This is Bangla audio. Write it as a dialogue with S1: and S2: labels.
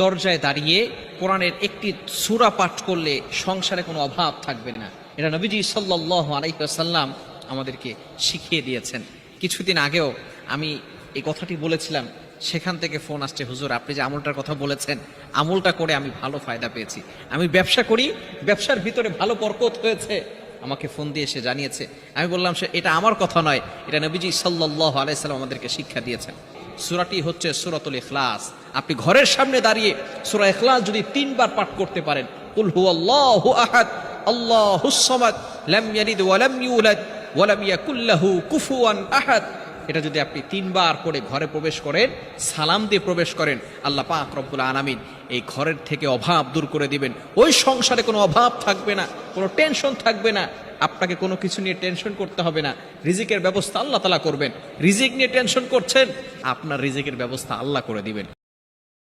S1: দরজায় দাঁড়িয়ে কোরআনের একটি সূরা পাঠ করলে সংসারে কোনো অভাব থাকবে না। এটা নবীজি সাল্লাল্লাহু আলাইহি ওয়াসাল্লাম আমাদেরকে শিখিয়ে দিয়েছেন। কিছুদিন আগেও আমি এই কথাটি বলেছিলাম, সেখান থেকে ফোন আসছে, হুজুর আপনি যে আমলটার কথা বলেছেন, আমলটা করে আমি ভালো ফায়দা পেয়েছি, আমি ব্যবসা করি, ব্যবসার ভিতরে ভালো বরকত হয়েছে, আমাকে ফোন দিয়ে এসে জানিয়েছে। আমি বললাম সে এটা আমার কথা নয়, এটা নবীজি সাল্লাল্লাহু আলাইহি ওয়াসাল্লাম আমাদেরকে শিক্ষা দিয়েছেন। সূরাটি হচ্ছে সূরাতুল ইখলাস। আপনি ঘরের সামনে দাঁড়িয়ে সূরা ইখলাস যদি 3 বার পাঠ করতে পারেন, কুল হুয়াল্লাহু আহাদ আল্লাহুস সামাদ লাম ইয়ালিদ ওয়া লাম ইউলাদ ওয়া লাম ইয়াকুল লাহু কুফুয়ান আহাদ, এটা যদি আপনি 3 বার করে ঘরে প্রবেশ করেন, সালাম দিয়ে প্রবেশ করেন, আল্লাহ পাক রব্বুল আলামিন এই ঘরের থেকে অভাব দূর করে দিবেন। ওই সংসারে কোনো অভাব থাকবে না, কোনো টেনশন থাকবে না, আপনাকে কোনো কিছু নিয়ে টেনশন করতে হবে না। রিজিকের ব্যবস্থা আল্লাহ তাআলা করবেন। রিজিক নিয়ে টেনশন করছেন, আপনার রিজিকের ব্যবস্থা আল্লাহ করে দিবেন।